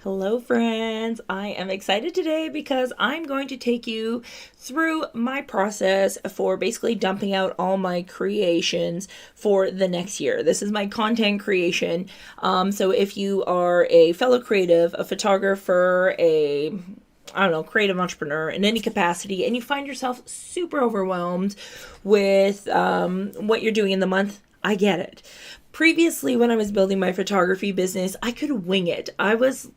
Hello friends, I am excited today because I'm going to take you through my process for basically dumping out all my creations for the next year. This is my content creation. So if you are a fellow creative, a photographer, creative entrepreneur in any capacity, and you find yourself super overwhelmed with what you're doing in the month, I get it. Previously, when I was building my photography business, I could wing it. I was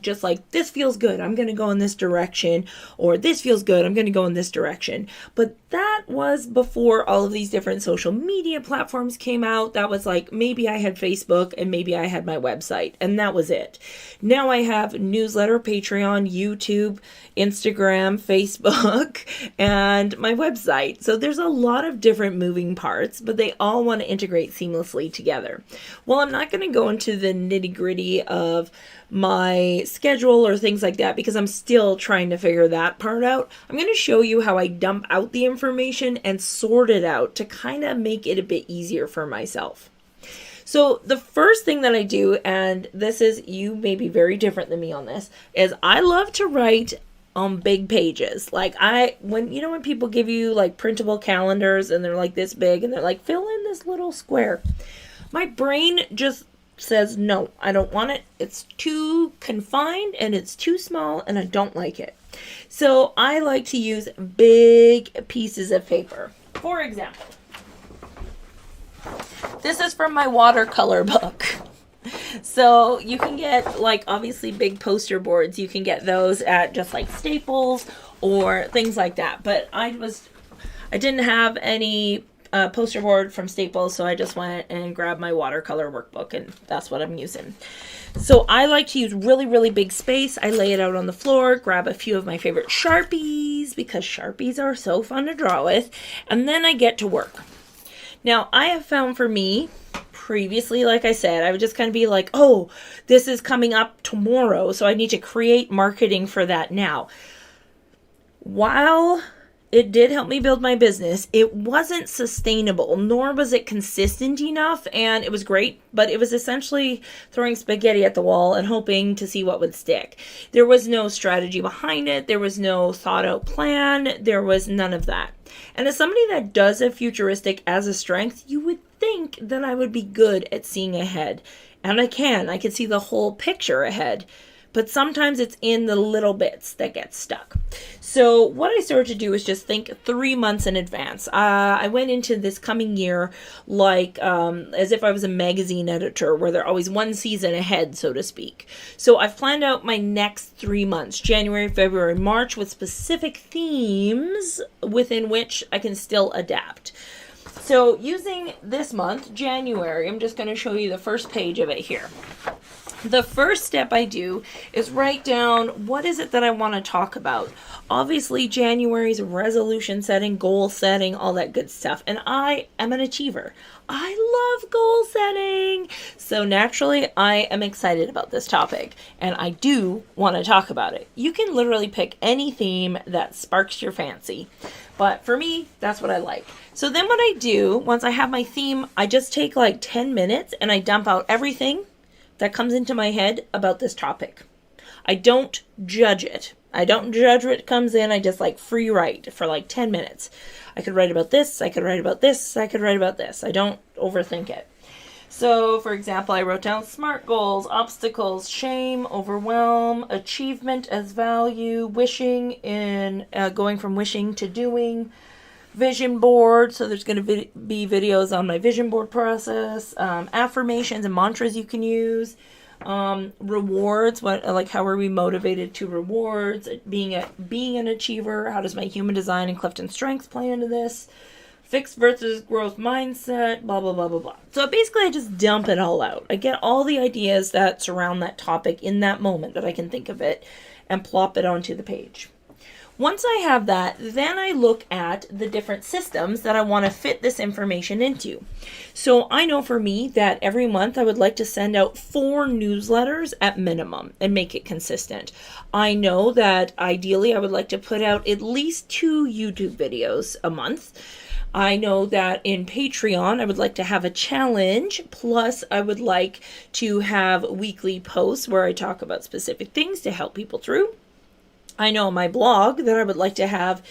just like, this feels good, I'm going to go in this direction, or this feels good, I'm going to go in this direction. But that was before all of these different social media platforms came out. That was like, maybe I had Facebook and maybe I had my website, and that was it. Now I have newsletter, Patreon, YouTube, Instagram, Facebook, and my website. So there's a lot of different moving parts, but they all want to integrate seamlessly together. Well, I'm not going to go into the nitty-gritty of my schedule or things like that because I'm still trying to figure that part out. I'm going to show you how I dump out the information and sort it out to kind of make it a bit easier for myself. So the first thing that I do, and this is, you may be very different than me on this, is I love to write on big pages. Like when people give you like printable calendars and they're like this big and they're like, fill in this little square. My brain just says, no, I don't want it. It's too confined and it's too small and I don't like it. So I like to use big pieces of paper. For example, this is from my watercolor book. So you can get obviously big poster boards. You can get those at just like Staples or things like that. But I didn't have any poster board from Staples, so I just went and grabbed my watercolor workbook, and that's what I'm using. So I like to use really, really big space. I lay it out on the floor, grab a few of my favorite Sharpies, because Sharpies are so fun to draw with, and then I get to work. Now, I have found for me, previously, like I said, I would just kind of be like, oh, this is coming up tomorrow, so I need to create marketing for that now. While it did help me build my business, it wasn't sustainable, nor was it consistent enough, and it was great, but it was essentially throwing spaghetti at the wall and hoping to see what would stick. There was no strategy behind it. There was no thought out plan. There was none of that. And as somebody that does a futuristic as a strength, you would think that I would be good at seeing ahead. And I can see the whole picture ahead. But sometimes it's in the little bits that get stuck. So what I started to do is just think 3 months in advance. I went into this coming year as if I was a magazine editor, where they're always one season ahead, so to speak. So I've planned out my next 3 months, January, February, March, with specific themes within which I can still adapt. So using this month, January, I'm just going to show you the first page of it here. The first step I do is write down, what is it that I want to talk about? Obviously, January's resolution setting, goal setting, all that good stuff. And I am an achiever. I love goal setting. So naturally, I am excited about this topic. And I do want to talk about it. You can literally pick any theme that sparks your fancy. But for me, that's what I like. So then what I do, once I have my theme, I just take 10 minutes and I dump out everything that comes into my head about this topic. I don't judge it. I don't judge what comes in. I just free write for 10 minutes. I could write about this. I could write about this. I could write about this. I don't overthink it. So, for example, I wrote down SMART goals, obstacles, shame, overwhelm, achievement as value, wishing in going from wishing to doing, vision board. So there's going to be videos on my vision board process, affirmations and mantras you can use, rewards. How are we motivated to rewards? Being an achiever. How does my human design and Clifton strengths play into this? Fixed versus growth mindset, blah, blah, blah, blah, blah. So basically I just dump it all out. I get all the ideas that surround that topic in that moment that I can think of it and plop it onto the page. Once I have that, then I look at the different systems that I want to fit this information into. So I know for me that every month I would like to send out 4 newsletters at minimum and make it consistent. I know that ideally I would like to put out at least 2 YouTube videos a month. I know that in Patreon, I would like to have a challenge. Plus, I would like to have weekly posts where I talk about specific things to help people through. I know on my blog that I would like to have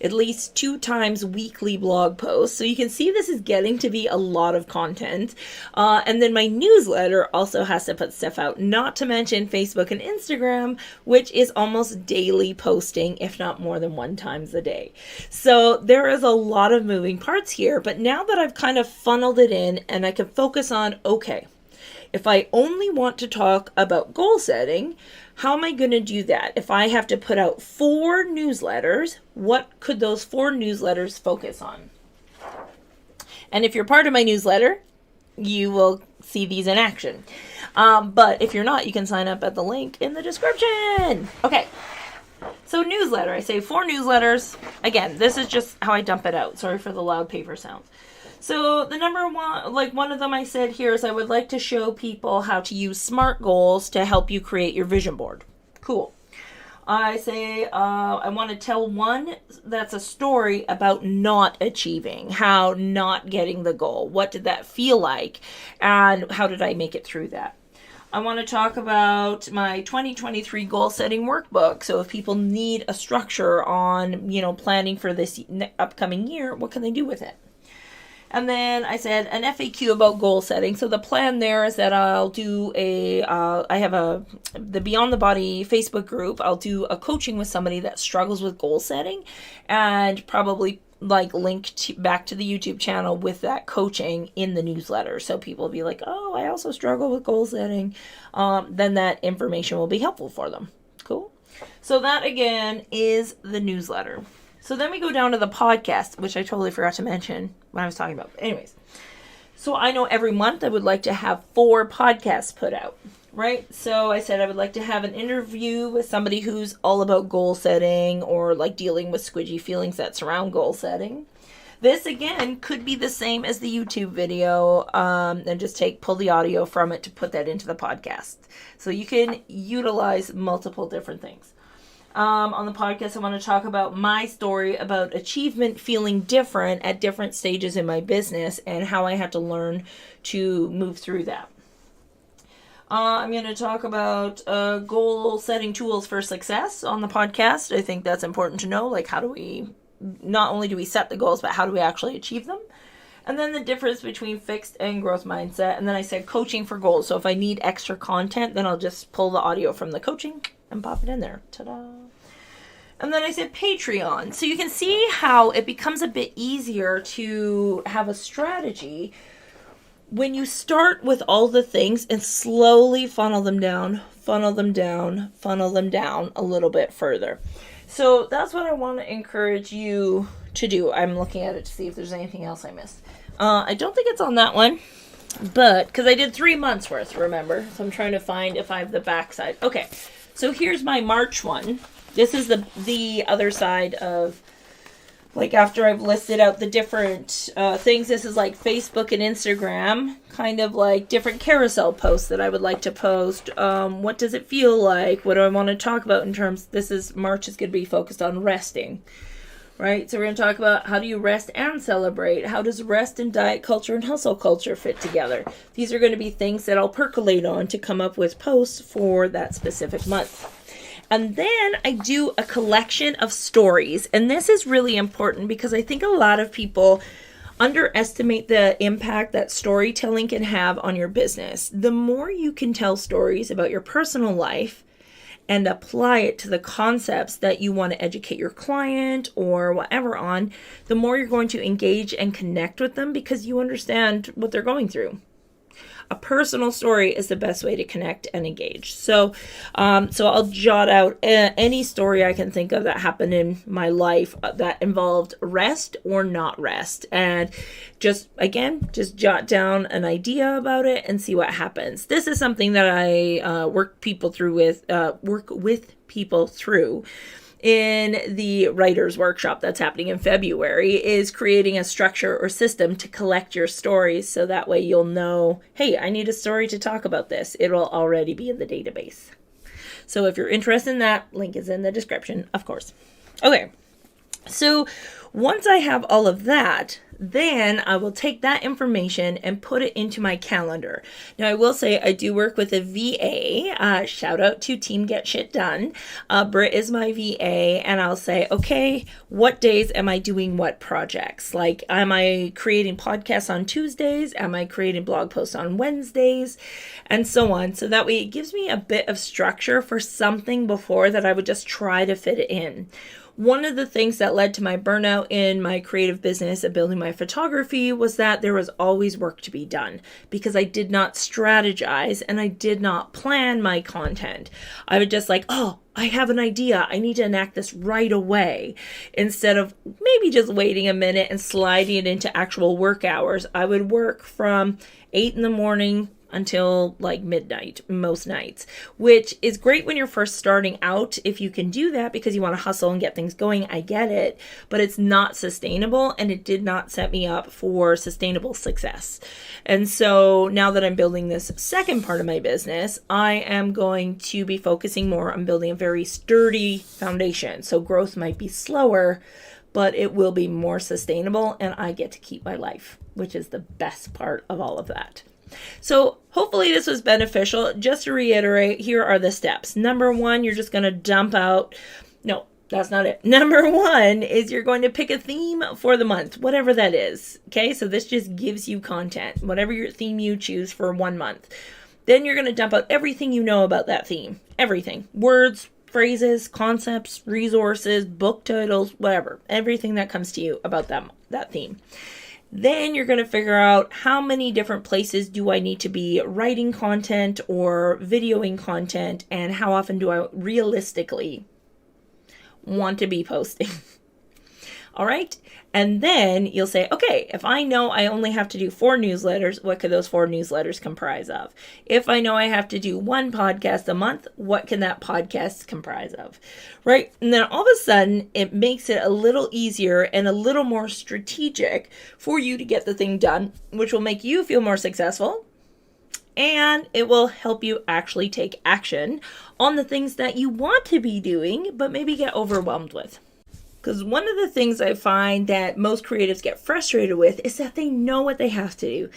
at least 2 times weekly blog posts. So you can see this is getting to be a lot of content. And then my newsletter also has to put stuff out, not to mention Facebook and Instagram, which is almost daily posting, if not more than 1 time a day. So there is a lot of moving parts here. But now that I've kind of funneled it in and I can focus on, okay, if I only want to talk about goal setting, how am I going to do that? If I have to put out 4 newsletters, what could those 4 newsletters focus on? And if you're part of my newsletter, you will see these in action. But if you're not, you can sign up at the link in the description. Okay. So newsletter, I say 4 newsletters. Again, this is just how I dump it out. Sorry for the loud paper sounds. So the number one, like one of them I said here is I would like to show people how to use SMART goals to help you create your vision board. Cool. I say I want to tell one that's a story about not achieving, how not getting the goal. What did that feel like? And how did I make it through that? I want to talk about my 2023 goal setting workbook. So if people need a structure on, planning for this upcoming year, what can they do with it? And then I said an FAQ about goal setting. So the plan there is that I'll do I have the Beyond the Body Facebook group. I'll do a coaching with somebody that struggles with goal setting, and probably link back to the YouTube channel with that coaching in the newsletter. So people will be like, oh, I also struggle with goal setting. Then that information will be helpful for them. Cool. So that again is the newsletter. So then we go down to the podcast, which I totally forgot to mention when I was talking about. But anyways, so I know every month I would like to have 4 podcasts put out, right? So I said I would like to have an interview with somebody who's all about goal setting or dealing with squidgy feelings that surround goal setting. This, again, could be the same as the YouTube video, and just pull the audio from it to put that into the podcast. So you can utilize multiple different things. On the podcast, I want to talk about my story about achievement feeling different at different stages in my business and how I had to learn to move through that. I'm going to talk about goal setting tools for success on the podcast. I think that's important to know. How do we, not only do we set the goals, but how do we actually achieve them? And then the difference between fixed and growth mindset. And then I said coaching for goals. So if I need extra content, then I'll just pull the audio from the coaching and pop it in there. Ta-da! And then I said Patreon. So you can see how it becomes a bit easier to have a strategy when you start with all the things and slowly funnel them down a little bit further. So that's what I want to encourage you to do. I'm looking at it to see if there's anything else I missed. I don't think it's on that one, but because I did 3 months worth, remember? So I'm trying to find if I have the backside. Okay, so here's my March one. This is the other side of, after I've listed out the different things, this is Facebook and Instagram, kind of different carousel posts that I would like to post. What does it feel like? What do I want to talk about in terms, March is going to be focused on resting, right? So we're going to talk about how do you rest and celebrate? How does rest and diet culture and hustle culture fit together? These are going to be things that I'll percolate on to come up with posts for that specific month. And then I do a collection of stories. And this is really important because I think a lot of people underestimate the impact that storytelling can have on your business. The more you can tell stories about your personal life and apply it to the concepts that you want to educate your client or whatever on, the more you're going to engage and connect with them because you understand what they're going through. A personal story is the best way to connect and engage. So I'll jot out any story I can think of that happened in my life that involved rest or not rest. And just jot down an idea about it and see what happens. This is something that I work with people through in the writer's workshop that's happening in February, is creating a structure or system to collect your stories so that way you'll know, hey, I need a story to talk about this. It'll already be in the database. So if you're interested in that, link is in the description, of course. Okay, so once I have all of that, Then I will take that information and put it into my calendar. Now, I will say I do work with a VA. Shout out to Team Get Shit Done. Britt is my VA, and I'll say, okay, what days am I doing what projects? Like, am I creating podcasts on Tuesdays? Am I creating blog posts on Wednesdays? And so on. So that way it gives me a bit of structure for something before that I would just try to fit it in. One of the things that led to my burnout in my creative business and building my photography was that there was always work to be done because I did not strategize and I did not plan my content. I would just like, oh, I have an idea. I need to enact this right away. Instead of maybe just waiting a minute and sliding it into actual work hours, I would work from 8 in the morning until like midnight most nights, which is great when you're first starting out if you can do that because you want to hustle and get things going. I get it, but it's not sustainable and it did not set me up for sustainable success. And so now that I'm building this second part of my business, I am going to be focusing more on building a very sturdy foundation. So growth might be slower, but it will be more sustainable and I get to keep my life, which is the best part of all of that. So hopefully this was beneficial. Just to reiterate, here are the steps. Number one, you're just going to dump out. No, that's not it. Number one is you're going to pick a theme for the month, whatever that is. Okay, so this just gives you content, whatever your theme you choose for 1 month. Then you're going to dump out everything you know about that theme. Everything. Words, phrases, concepts, resources, book titles, whatever. Everything that comes to you about that theme. Then you're going to figure out how many different places do I need to be writing content or videoing content, and how often do I realistically want to be posting. All right. And then you'll say, okay, if I know I only have to do 4 newsletters, what could those 4 newsletters comprise of? If I know I have to do 1 podcast a month, what can that podcast comprise of? Right? And then all of a sudden, it makes it a little easier and a little more strategic for you to get the thing done, which will make you feel more successful. And it will help you actually take action on the things that you want to be doing, but maybe get overwhelmed with. Because one of the things I find that most creatives get frustrated with is that they know what they have to do.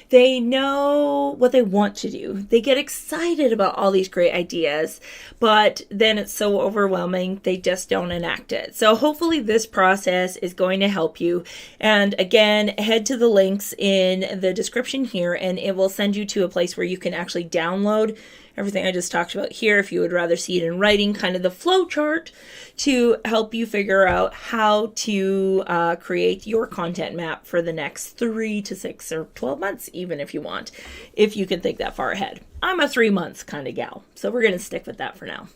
They know what they want to do. They get excited about all these great ideas, but then it's so overwhelming, they just don't enact it. So hopefully this process is going to help you. And again, head to the links in the description here, and it will send you to a place where you can actually download everything I just talked about here, if you would rather see it in writing, kind of the flow chart to help you figure out how to create your content map for the next 3 to 6 or 12 months, even if you want, if you can think that far ahead. I'm a 3 months kind of gal, so we're going to stick with that for now.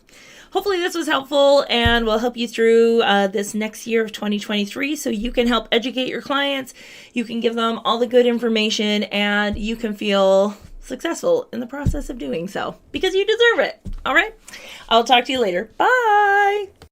Hopefully this was helpful and will help you through this next year of 2023 so you can help educate your clients, you can give them all the good information, and you can feel successful in the process of doing so because you deserve it. All right. I'll talk to you later. Bye.